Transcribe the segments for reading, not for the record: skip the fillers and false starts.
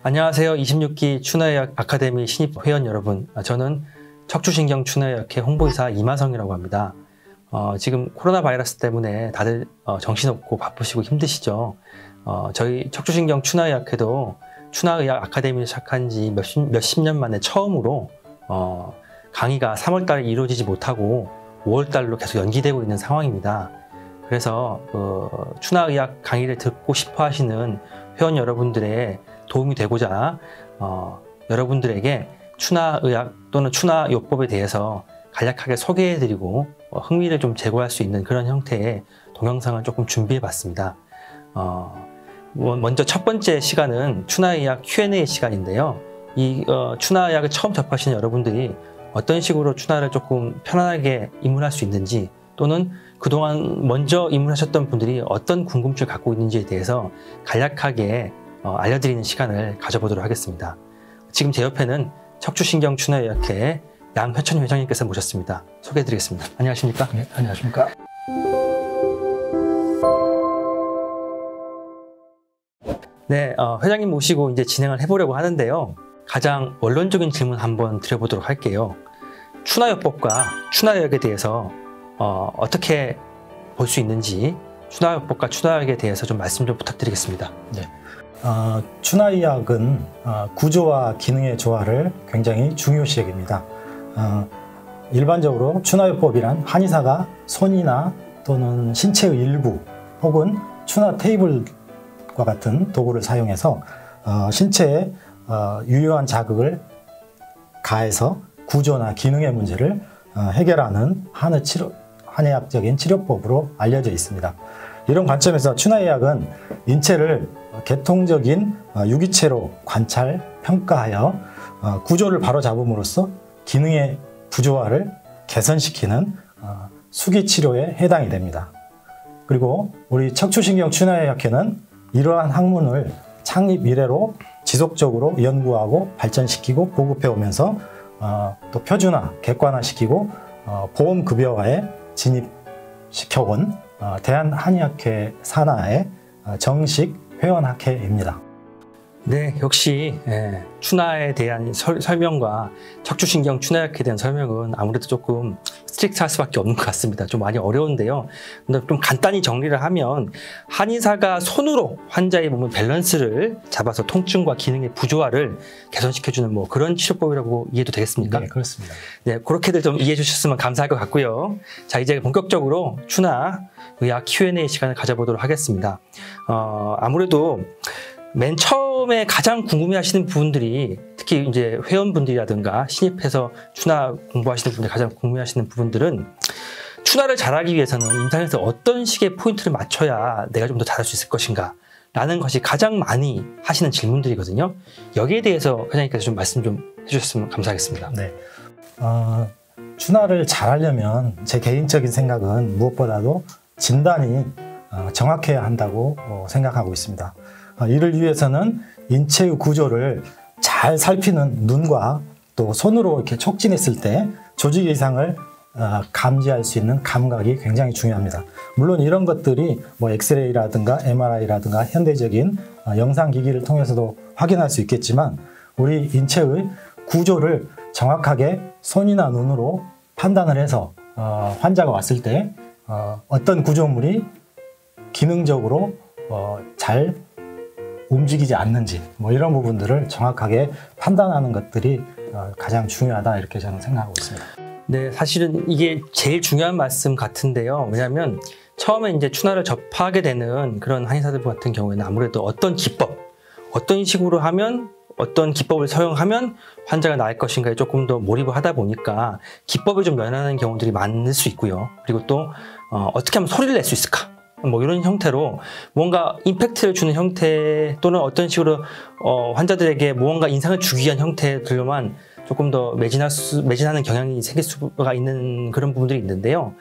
안녕하세요. 26기 추나의학 아카데미 신입 회원 여러분. 저는 척추신경 추나의학회 홍보이사 이마성이라고 합니다. 지금 코로나 바이러스 때문에 다들 정신없고 바쁘시고 힘드시죠? 저희 척추신경 추나의학회도 추나의학 아카데미를 시작한 지 몇십 년 만에 처음으로 강의가 3월 달에 이루어지지 못하고 5월 달로 계속 연기되고 있는 상황입니다. 그래서 추나의학 강의를 듣고 싶어 하시는 회원 여러분들의 도움이 되고자 여러분들에게 추나의학 또는 추나요법에 대해서 간략하게 소개해드리고 흥미를 좀 제고할 수 있는 그런 형태의 동영상을 조금 준비해봤습니다. 먼저 첫 번째 시간은 추나의학 Q&A 시간인데요. 이 추나의학을 처음 접하시는 여러분들이 어떤 식으로 추나를 조금 편안하게 입문할 수 있는지, 또는 그동안 먼저 입문하셨던 분들이 어떤 궁금증을 갖고 있는지에 대해서 간략하게 알려드리는 시간을 가져보도록 하겠습니다. 지금 제 옆에는 척추신경 추나의학회 양현천 회장님께서 모셨습니다. 소개해드리겠습니다. 안녕하십니까? 네, 안녕하십니까? 네, 회장님 모시고 이제 진행을 해보려고 하는데요. 가장 원론적인 질문 한번 드려보도록 할게요. 추나요법과 추나의학에 대해서 어떻게 볼 수 있는지, 추나요법과 추나의학에 대해서 좀 말씀 좀 부탁드리겠습니다. 네. 추나의학은 구조와 기능의 조화를 굉장히 중요시 여깁니다. 일반적으로 추나요법이란 한의사가 손이나 또는 신체의 일부 혹은 추나 테이블과 같은 도구를 사용해서 신체에 유효한 자극을 가해서 구조나 기능의 문제를 해결하는 한의학적인 치료법으로 알려져 있습니다. 이런 관점에서 추나의학은 인체를 계통적인 유기체로 관찰, 평가하여 구조를 바로잡음으로써 기능의 부조화를 개선시키는 수기치료에 해당이 됩니다. 그리고 우리 척추신경 추나의학회는 이러한 학문을 창립 이래로 지속적으로 연구하고 발전시키고 보급해 오면서 또 표준화, 객관화시키고 보험급여화에 진입시켜온 대한한의학회 산하의 정식 회원학회입니다. 네, 역시 추나에 대한 설명과 척추신경 추나의학에 대한 설명은 아무래도 조금 스트릭트할 수밖에 없는 것 같습니다. 좀 많이 어려운데요. 근데 좀 간단히 정리를 하면, 한의사가 손으로 환자의 몸의 밸런스를 잡아서 통증과 기능의 부조화를 개선시켜주는 뭐 그런 치료법이라고 이해도 되겠습니까? 네, 그렇습니다. 네, 그렇게들 좀 이해해 주셨으면 감사할 것 같고요. 자, 이제 본격적으로 추나의학 Q&A 시간을 가져보도록 하겠습니다. 아무래도 맨 처음에 가장 궁금해하시는 부분들이, 특히 이제 회원분들이라든가 신입해서 추나 공부하시는 분들 가장 궁금해하시는 부분들은, 추나를 잘하기 위해서는 임상에서 어떤 식의 포인트를 맞춰야 내가 좀 더 잘할 수 있을 것인가 라는 것이 가장 많이 하시는 질문들이거든요. 여기에 대해서 회장님께서 좀 말씀 좀 해주셨으면 감사하겠습니다. 네. 추나를 잘하려면 제 개인적인 생각은 무엇보다도 진단이 정확해야 한다고 생각하고 있습니다. 이를 위해서는 인체의 구조를 잘 살피는 눈과 또 손으로 이렇게 촉진했을 때 조직 이상을 감지할 수 있는 감각이 굉장히 중요합니다. 물론 이런 것들이 뭐 엑스레이라든가 MRI라든가 현대적인 영상기기를 통해서도 확인할 수 있겠지만, 우리 인체의 구조를 정확하게 손이나 눈으로 판단을 해서 환자가 왔을 때 어떤 구조물이 기능적으로 잘 움직이지 않는지, 뭐 이런 부분들을 정확하게 판단하는 것들이 가장 중요하다, 이렇게 저는 생각하고 있습니다. 네, 사실은 이게 제일 중요한 말씀 같은데요. 왜냐하면 처음에 이제 추나를 접하게 되는 그런 한의사들 같은 경우에는 아무래도 어떤 기법, 어떤 식으로 하면, 어떤 기법을 사용하면 환자가 나을 것인가에 조금 더 몰입을 하다 보니까 기법을 좀 면하는 경우들이 많을 수 있고요. 그리고 또 어떻게 하면 소리를 낼 수 있을까? 뭐 이런 형태로 뭔가 임팩트를 주는 형태, 또는 어떤 식으로 환자들에게 무언가 인상을 주기 위한 형태들로만 조금 더 매진하는 경향이 생길 수가 있는 그런 부분들이 있는데요.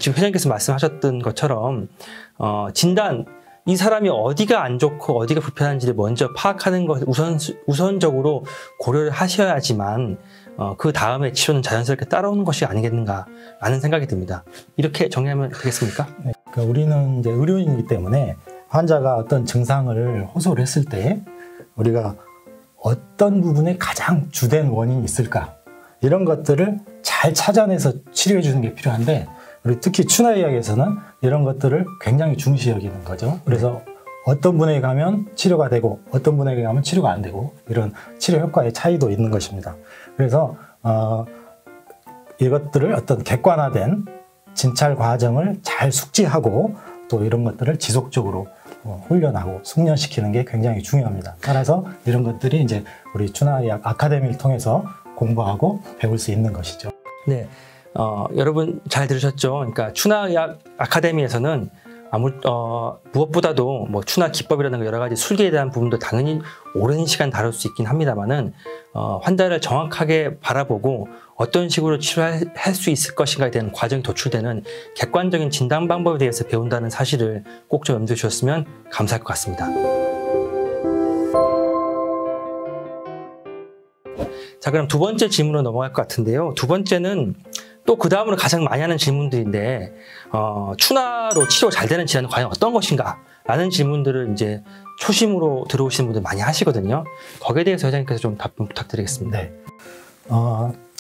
지금 회장님께서 말씀하셨던 것처럼 진단, 이 사람이 어디가 안 좋고 어디가 불편한지를 먼저 파악하는 것을 우선적으로 고려를 하셔야지만 그 다음에 치료는 자연스럽게 따라오는 것이 아니겠는가라는 생각이 듭니다. 이렇게 정리하면 되겠습니까? 네, 그러니까 우리는 이제 의료인이기 때문에 환자가 어떤 증상을 호소를 했을 때 우리가 어떤 부분에 가장 주된 원인이 있을까? 이런 것들을 잘 찾아내서 치료해 주는 게 필요한데, 우리 특히 추나의학에서는 이런 것들을 굉장히 중시 여기는 거죠. 그래서 어떤 분에게 가면 치료가 되고 어떤 분에게 가면 치료가 안 되고, 이런 치료 효과의 차이도 있는 것입니다. 그래서 이것들을 어떤 객관화된 진찰 과정을 잘 숙지하고 또 이런 것들을 지속적으로 훈련하고 숙련시키는 게 굉장히 중요합니다. 따라서 이런 것들이 이제 우리 추나의학 아카데미를 통해서 공부하고 배울 수 있는 것이죠. 네, 여러분 잘 들으셨죠? 그러니까 추나의학 아카데미에서는 무엇보다도 뭐 추나 기법이라든가 여러 가지 술기에 대한 부분도 당연히 오랜 시간 다룰 수 있긴 합니다만은 환자를 정확하게 바라보고 어떤 식으로 치료할 수 있을 것인가에 대한 과정이 도출되는 객관적인 진단 방법에 대해서 배운다는 사실을 꼭 좀 염두에 주셨으면 감사할 것 같습니다. 자, 그럼 두 번째 질문으로 넘어갈 것 같은데요. 두 번째는 또 그 다음으로 가장 많이 하는 질문들인데, 추나로 치료 잘 되는 질환은 과연 어떤 것인가? 라는 질문들을 이제 초심으로 들어오시는 분들 많이 하시거든요. 거기에 대해서 회장님께서 좀 답변 부탁드리겠습니다. 네.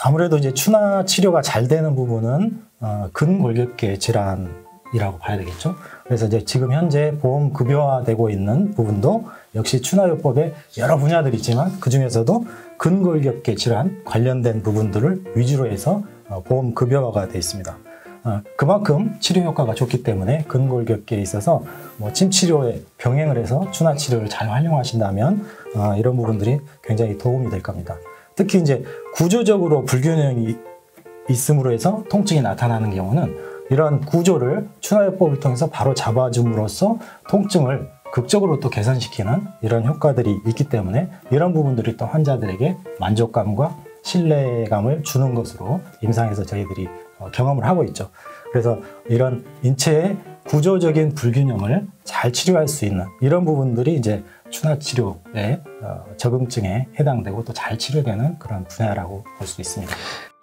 아무래도 이제 추나 치료가 잘 되는 부분은 근골격계 질환이라고 봐야 되겠죠. 그래서 이제 지금 현재 보험 급여화되고 있는 부분도 역시 추나요법의 여러 분야들이 있지만 그 중에서도 근골격계 질환 관련된 부분들을 위주로 해서 보험 급여화가 되어 있습니다. 그만큼 치료 효과가 좋기 때문에 근골격계에 있어서 뭐 침 치료에 병행을 해서 추나 치료를 잘 활용하신다면 이런 부분들이 굉장히 도움이 될 겁니다. 특히 이제 구조적으로 불균형이 있음으로 해서 통증이 나타나는 경우는 이러한 구조를 추나요법을 통해서 바로 잡아줌으로써 통증을 극적으로 또 개선시키는 이런 효과들이 있기 때문에 이런 부분들이 또 환자들에게 만족감과 신뢰감을 주는 것으로 임상에서 저희들이 경험을 하고 있죠. 그래서 이런 인체의 구조적인 불균형을 잘 치료할 수 있는 이런 부분들이 이제 추나 치료의 적응증에 해당되고 또 잘 치료되는 그런 분야라고 볼 수 있습니다.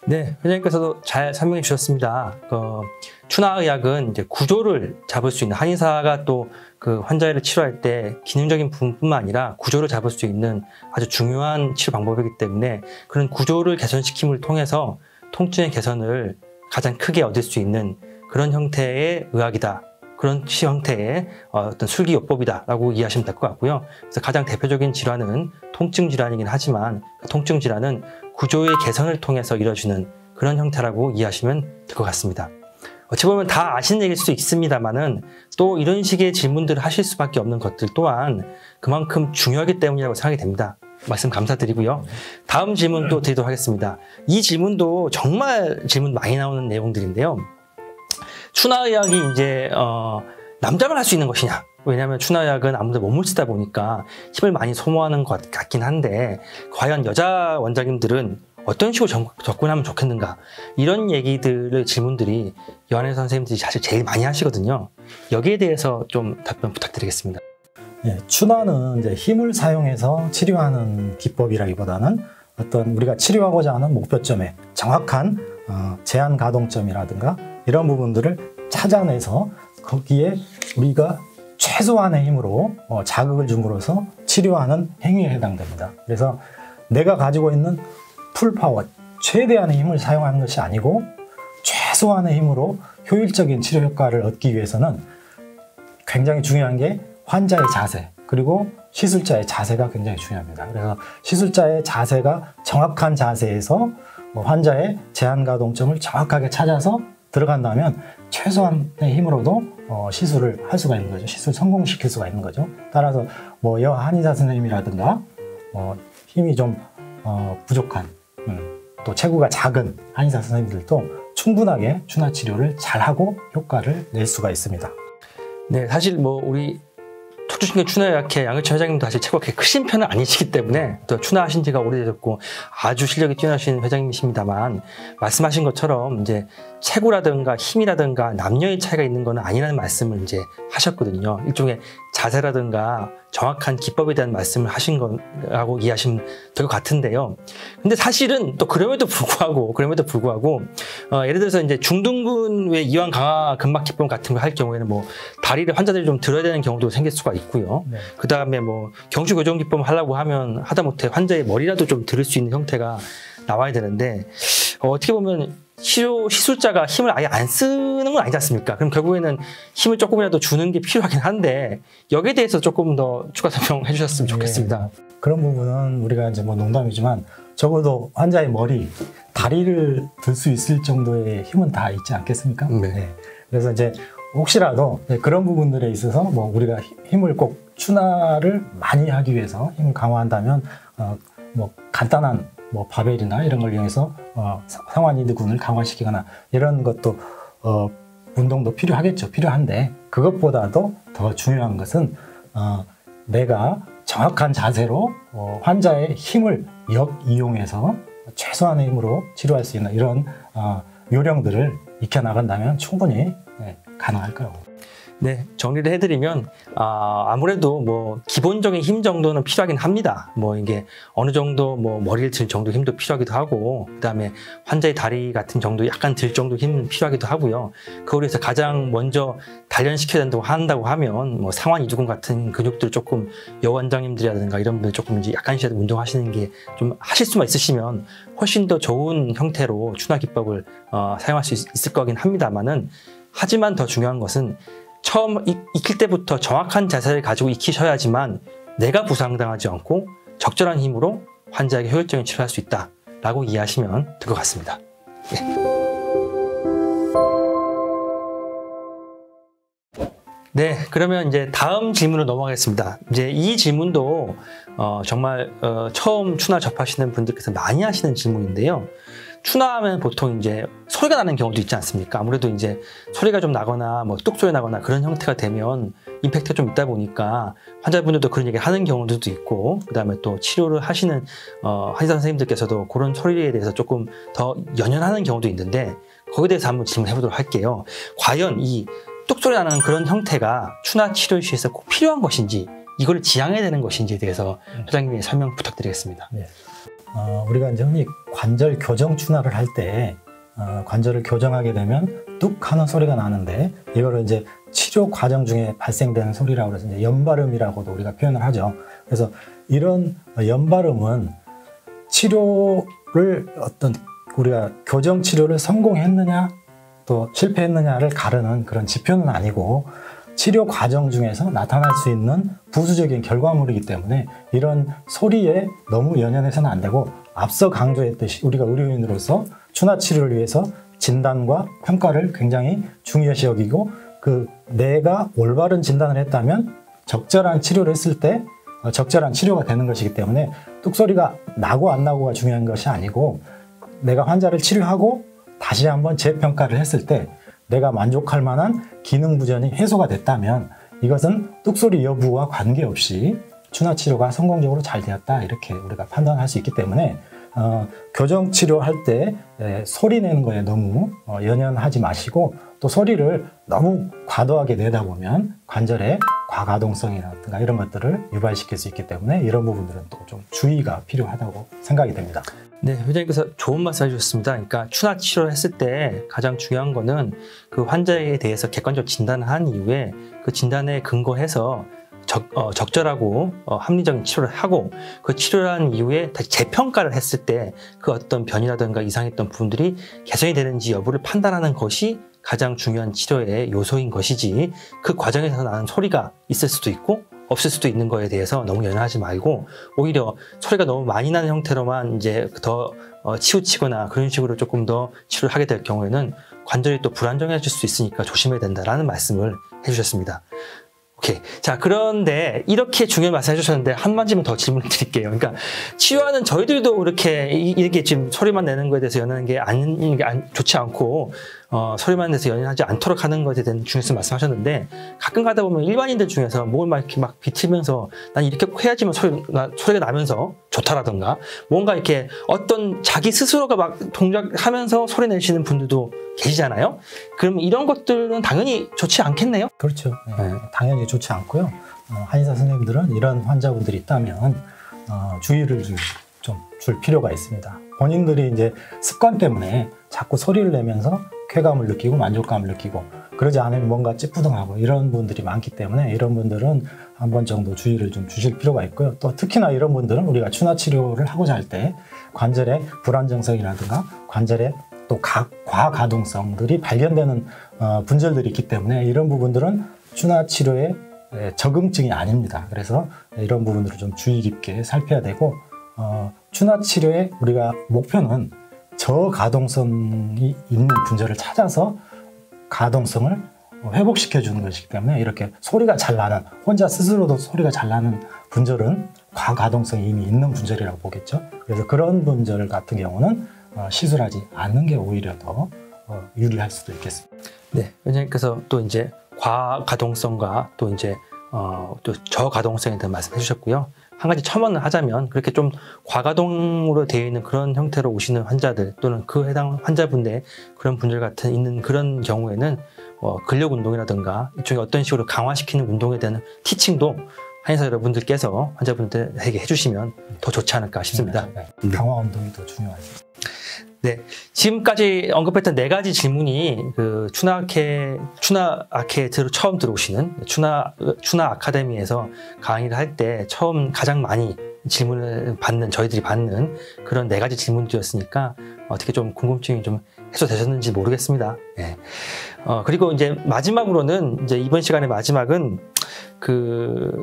네, 회장님께서도 잘 설명해 주셨습니다. 추나의학은 이제 구조를 잡을 수 있는, 한의사가 또 그 환자를 치료할 때 기능적인 부분뿐만 아니라 구조를 잡을 수 있는 아주 중요한 치료 방법이기 때문에 그런 구조를 개선시킴을 통해서 통증의 개선을 가장 크게 얻을 수 있는 그런 형태의 의학이다. 그런 형태의 어떤 술기요법이다라고 이해하시면 될 것 같고요. 그래서 가장 대표적인 질환은 통증 질환이긴 하지만 그 통증 질환은 구조의 개선을 통해서 이루어지는 그런 형태라고 이해하시면 될 것 같습니다. 어찌 보면 다 아시는 얘기일 수도 있습니다만은 또 이런 식의 질문들을 하실 수밖에 없는 것들 또한 그만큼 중요하기 때문이라고 생각이 됩니다. 말씀 감사드리고요. 다음 질문 또 드리도록 하겠습니다. 이 질문도 정말 질문 많이 나오는 내용들인데요. 추나의학이 이제 남자만 할 수 있는 것이냐? 왜냐하면 추나의학은 아무래도 몸을 쓰다 보니까 힘을 많이 소모하는 것 같긴 한데 과연 여자 원장님들은 어떤 식으로 접근하면 좋겠는가? 이런 얘기들의 질문들이 여한의 선생님들이 사실 제일 많이 하시거든요. 여기에 대해서 좀 답변 부탁드리겠습니다. 네, 추나는 이제 힘을 사용해서 치료하는 기법이라기보다는 어떤 우리가 치료하고자 하는 목표점에 정확한 제한 가동점이라든가 이런 부분들을 찾아내서 거기에 우리가 최소한의 힘으로 자극을 줌으로써 치료하는 행위에 해당됩니다. 그래서 내가 가지고 있는 풀파워, 최대한의 힘을 사용하는 것이 아니고 최소한의 힘으로 효율적인 치료 효과를 얻기 위해서는 굉장히 중요한 게 환자의 자세, 그리고 시술자의 자세가 굉장히 중요합니다. 그래서 시술자의 자세가 정확한 자세에서 환자의 제한 가동점을 정확하게 찾아서 들어간다면 최소한의 힘으로도 시술을 할 수가 있는 거죠. 시술 성공시킬 수가 있는 거죠. 따라서 여 한의사 선생님이라든가 힘이 좀 부족한 또 체구가 작은 한의사 선생님들도 충분하게 추나 치료를 잘하고 효과를 낼 수가 있습니다. 네, 사실 우리 척추신경 추나의학회 양효찬 회장님도 사실 체구가 그렇게 크신 편은 아니시기 때문에 또 추나하신 지가 오래되셨고 아주 실력이 뛰어나신 회장님이십니다만 말씀하신 것처럼 이제 체구라든가 힘이라든가 남녀의 차이가 있는 건 아니라는 말씀을 이제 하셨거든요. 일종의 자세라든가 정확한 기법에 대한 말씀을 하신 거라고 이해하시면 될 것 같은데요. 근데 사실은 또 그럼에도 불구하고 예를 들어서 이제 중둔근 외 이완 강화 근막 기법 같은 걸 할 경우에는 뭐 다리를 환자들이 좀 들어야 되는 경우도 생길 수가 있고요. 네. 그 다음에 뭐 경추 교정 기법을 하려고 하면 하다못해 환자의 머리라도 좀 들을 수 있는 형태가 나와야 되는데 어떻게 보면 시술자가 힘을 아예 안 쓰는 건 아니지 않습니까? 그럼 결국에는 힘을 조금이라도 주는 게 필요하긴 한데 여기에 대해서 조금 더 추가 설명해 주셨으면 좋겠습니다. 그런 부분은 우리가 이제 뭐 농담이지만 적어도 환자의 머리, 다리를 들 수 있을 정도의 힘은 다 있지 않겠습니까? 네. 그래서 이제 혹시라도 그런 부분들에 있어서 뭐 우리가 힘을 꼭 추나를 많이 하기 위해서 힘을 강화한다면 뭐 간단한 뭐 바벨이나 이런 걸 이용해서 상완이드근을 강화시키거나 이런 것도 운동도 필요한데 그것보다도 더 중요한 것은 내가 정확한 자세로 환자의 힘을 역이용해서 최소한의 힘으로 치료할 수 있는 이런 요령들을 익혀나간다면 충분히 가능할 거라고. 네, 정리를 해드리면 아무래도 뭐 기본적인 힘 정도는 필요하긴 합니다. 뭐 이게 어느 정도 뭐 머리를 들 정도 힘도 필요하기도 하고, 그다음에 환자의 다리 같은 정도 약간 들 정도 힘 필요하기도 하고요. 그걸 위해서 가장 먼저 단련시켜야 한다고 하면 뭐 상완 이두근 같은 근육들 조금 여원장님들이라든가 이런 분들 조금 이제 약간씩 운동하시는 게 좀 하실 수만 있으시면 훨씬 더 좋은 형태로 추나 기법을 사용할 수 있을 거긴 합니다만은, 하지만 더 중요한 것은 처음 익힐 때부터 정확한 자세를 가지고 익히셔야지만 내가 부상당하지 않고 적절한 힘으로 환자에게 효율적인 치료를 할 수 있다라고 이해하시면 될 것 같습니다. 네, 그러면 이제 다음 질문으로 넘어가겠습니다. 이제 이 질문도 정말 처음 추나 접하시는 분들께서 많이 하시는 질문인데요. 추나하면 보통 이제 소리가 나는 경우도 있지 않습니까? 아무래도 이제 소리가 좀 나거나 뭐 뚝소리 나거나 그런 형태가 되면 임팩트가 좀 있다 보니까 환자분들도 그런 얘기를 하는 경우들도 있고, 그 다음에 또 치료를 하시는 한의사 선생님들께서도 그런 소리에 대해서 조금 더 연연하는 경우도 있는데, 거기에 대해서 한번 질문해 보도록 할게요. 과연 이 뚝소리 나는 그런 형태가 추나 치료 시에서 꼭 필요한 것인지, 이걸 지향해야 되는 것인지에 대해서 회장님의 설명 부탁드리겠습니다. 네. 우리가 이제 흔히 관절 교정 추나를 할 때 관절을 교정하게 되면 뚝 하는 소리가 나는데, 이거를 이제 치료 과정 중에 발생되는 소리라고 해서 이제 연발음이라고도 우리가 표현을 하죠. 그래서 이런 연발음은 치료를 우리가 교정 치료를 성공했느냐 또 실패했느냐를 가르는 그런 지표는 아니고, 치료 과정 중에서 나타날 수 있는 부수적인 결과물이기 때문에 이런 소리에 너무 연연해서는 안 되고, 앞서 강조했듯이 우리가 의료인으로서 추나 치료를 위해서 진단과 평가를 굉장히 중요시 여기고, 내가 올바른 진단을 했다면 적절한 치료를 했을 때 적절한 치료가 되는 것이기 때문에 뚝소리가 나고 안 나고가 중요한 것이 아니고, 내가 환자를 치료하고 다시 한번 재평가를 했을 때 내가 만족할 만한 기능 부전이 해소가 됐다면 이것은 뚝소리 여부와 관계없이 추나 치료가 성공적으로 잘 되었다, 이렇게 우리가 판단할 수 있기 때문에 교정 치료할 때 소리 내는 거에 너무 연연하지 마시고, 또 소리를 너무 과도하게 내다 보면 관절의 과가동성이라든가 이런 것들을 유발시킬 수 있기 때문에 이런 부분들은 또 좀 주의가 필요하다고 생각이 됩니다. 네, 회장님께서 좋은 말씀 해주셨습니다. 그러니까 추나 치료를 했을 때 가장 중요한 거는 그 환자에 대해서 객관적 진단을 한 이후에 그 진단에 근거해서 적절하고 합리적인 치료를 하고, 그 치료를 한 이후에 다시 재평가를 했을 때 그 어떤 변이라든가 이상했던 부분들이 개선이 되는지 여부를 판단하는 것이 가장 중요한 치료의 요소인 것이지, 그 과정에서 나는 소리가 있을 수도 있고 없을 수도 있는 거에 대해서 너무 연연하지 말고, 오히려 소리가 너무 많이 나는 형태로만 이제 더 치우치거나 그런 식으로 조금 더 치료를 하게 될 경우에는 관절이 또 불안정해질 수 있으니까 조심해야 된다라는 말씀을 해주셨습니다. 오케이. 자, 그런데 이렇게 중요한 말씀 해주셨는데 한 가지만 더 질문을 드릴게요. 그러니까 치유하는 저희들도 이렇게 지금 소리만 내는 거에 대해서 연하는 게 좋지 않고, 소리만 내서 연연하지 않도록 하는 것에 대한 중요성 말씀하셨는데 가끔 가다 보면 일반인들 중에서 목을 막 이렇게 막 비틀면서 난 이렇게 해야지만 소리가 나면서 좋다라던가 뭔가 이렇게 어떤 자기 스스로가 막 동작하면서 소리 내시는 분들도 계시잖아요. 그럼 이런 것들은 당연히 좋지 않겠네요? 그렇죠. 네. 당연히 좋지 않고요. 한의사 선생님들은 이런 환자분들이 있다면 주의를 좀 줄 필요가 있습니다. 본인들이 이제 습관 때문에 자꾸 소리를 내면서 쾌감을 느끼고 만족감을 느끼고 그러지 않으면 뭔가 찌뿌둥하고 이런 분들이 많기 때문에 이런 분들은 한 번 정도 주의를 좀 주실 필요가 있고요. 또 특히나 이런 분들은 우리가 추나 치료를 하고자 할 때 관절의 불안정성이라든가 관절의 또 과가동성들이 발견되는 분절들이 있기 때문에 이런 부분들은 추나 치료의 적응증이 아닙니다. 그래서 이런 부분들을 좀 주의 깊게 살펴야 되고 추나 치료의 우리가 목표는 저가동성이 있는 분절을 찾아서 가동성을 회복시켜 주는 것이기 때문에 이렇게 소리가 잘 나는 혼자 스스로도 소리가 잘 나는 분절은 과가동성이 이미 있는 분절이라고 보겠죠. 그래서 그런 분절 같은 경우는 시술하지 않는 게 오히려 더 유리할 수도 있겠습니다. 네, 원장님께서 또 이제 과가동성과 또 이제 또 저가동성에 대한 말씀해 주셨고요. 한 가지 첨언을 하자면 그렇게 좀 과가동으로 되어 있는 그런 형태로 오시는 환자들 또는 그 해당 환자분의 그런 분들 같은 있는 그런 경우에는 근력 운동이라든가 이쪽에 어떤 식으로 강화시키는 운동에 대한 티칭도 한의사 여러분들께서 환자분들에게 해주시면 더 좋지 않을까 싶습니다. 네. 강화 운동이 더 중요하죠. 네, 지금까지 언급했던 4가지 질문이 그 추나 아케에 처음 들어오시는 추나 아카데미에서 강의를 할 때 처음 가장 많이 질문을 받는 저희들이 받는 그런 4가지 질문들이었으니까 어떻게 좀 궁금증이 좀 해소되셨는지 모르겠습니다. 네. 그리고 이제 마지막으로는 이제 이번 시간의 마지막은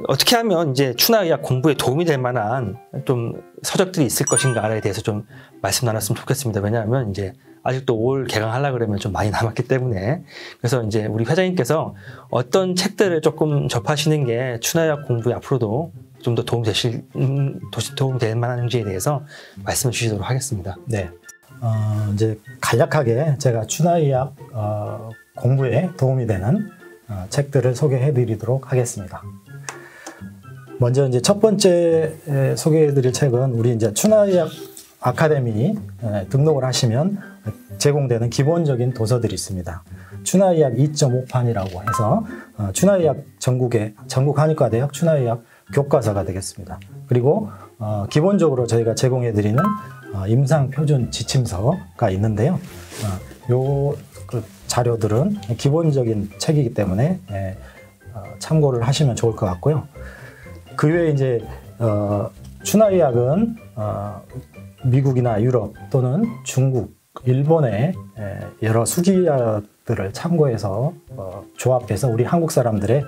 어떻게 하면 이제 추나의학 공부에 도움이 될 만한 좀 서적들이 있을 것인가에 대해서 좀 말씀 나눴으면 좋겠습니다. 왜냐하면 이제 아직도 올 개강하려고 그러면 좀 많이 남았기 때문에 그래서 이제 우리 회장님께서 어떤 책들을 조금 접하시는 게 추나의학 공부에 앞으로도 좀 더 도움 될 만한지에 대해서 말씀해 주시도록 하겠습니다. 네. 이제 간략하게 제가 추나의학 공부에 도움이 되는 책들을 소개해 드리도록 하겠습니다. 먼저 이제 첫 번째 소개해 드릴 책은 우리 이제 추나의학 아카데미 등록을 하시면 제공되는 기본적인 도서들이 있습니다. 추나의학 2.5판이라고 해서 추나의학 전국 한의과대학 추나의학 교과서가 되겠습니다. 그리고 기본적으로 저희가 제공해 드리는 임상 표준 지침서가 있는데요. 그 자료들은 기본적인 책이기 때문에 참고를 하시면 좋을 것 같고요. 그 외에 이제 추나의학은 미국이나 유럽 또는 중국, 일본의 여러 수기약들을 참고해서 조합해서 우리 한국 사람들의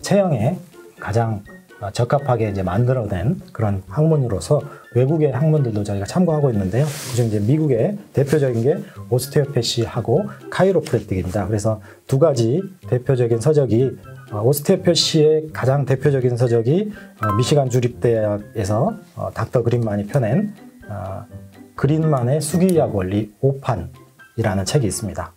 체형에 가장 적합하게 이제 만들어낸 그런 학문으로서 외국의 학문들도 저희가 참고하고 있는데요. 그중 이제 미국의 대표적인 게 오스테오패시하고 카이로프랙틱입니다. 그래서 두 가지 대표적인 서적이 오스테오패시의 가장 대표적인 서적이 미시간 주립대학에서 닥터 그린만이 펴낸 그린만의 수기의학 원리 5판이라는 책이 있습니다.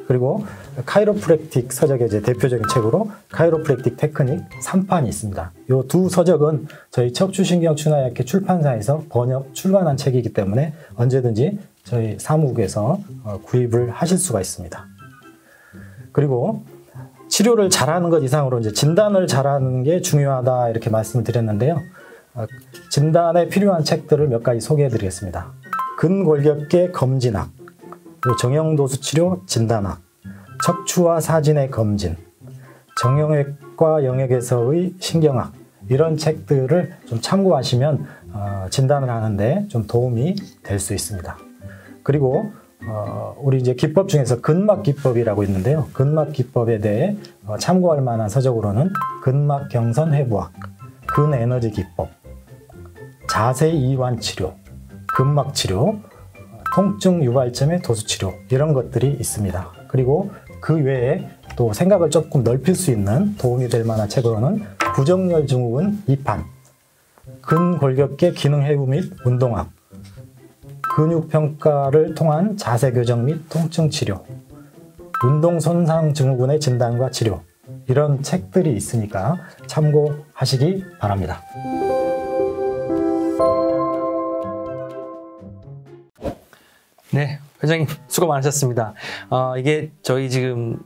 그리고 카이로프랙틱 서적의 이제 대표적인 책으로 카이로프랙틱 테크닉 3판이 있습니다. 이 두 서적은 저희 척추신경 추나의학회 출판사에서 번역 출간한 책이기 때문에 언제든지 저희 사무국에서 구입을 하실 수가 있습니다. 그리고 치료를 잘하는 것 이상으로 이제 진단을 잘하는 게 중요하다 이렇게 말씀을 드렸는데요. 진단에 필요한 책들을 몇 가지 소개해 드리겠습니다. 근골격계 검진학, 정형도수 치료 진단학, 척추와 사진의 검진, 정형외과 영역에서의 신경학 이런 책들을 좀 참고하시면 진단을 하는데 좀 도움이 될 수 있습니다. 그리고 우리 이제 기법 중에서 근막 기법이라고 있는데요. 근막 기법에 대해 참고할 만한 서적으로는 근막 경선 회부학, 근에너지 기법, 자세 이완 치료, 근막 치료, 통증 유발점의 도수 치료 이런 것들이 있습니다. 그리고 그 외에 또 생각을 조금 넓힐 수 있는 도움이 될 만한 책으로는 부정열 증후군 2판, 근골격계 기능 회부 및 운동학, 근육평가를 통한 자세교정 및 통증치료, 운동손상증후군의 진단과 치료, 이런 책들이 있으니까 참고하시기 바랍니다. 네, 회장님 수고 많으셨습니다. 이게 저희 지금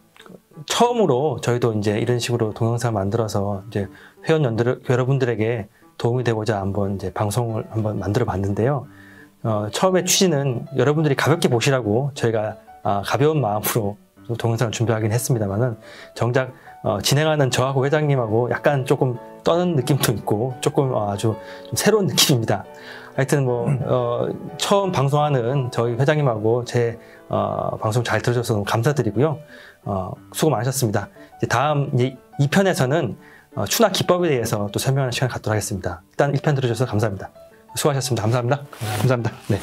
처음으로 저희도 이제 이런 식으로 동영상을 만들어서 이제 회원 여러분들에게 도움이 되고자 한번 이제 방송을 한번 만들어 봤는데요. 처음에 취지는 여러분들이 가볍게 보시라고 저희가 가벼운 마음으로 동영상을 준비하긴 했습니다만은 정작 진행하는 저하고 회장님하고 약간 조금 떠는 느낌도 있고 조금 아주 좀 새로운 느낌입니다. 하여튼 처음 방송하는 저희 회장님하고 제 방송 잘 들어줘서 너무 감사드리고요. 수고 많으셨습니다. 이제 다음 2편에서는 추나 기법에 대해서 또 설명하는 시간을 갖도록 하겠습니다. 일단 1편 들어주셔서 감사합니다. 수고하셨습니다. 감사합니다. 감사합니다. 네.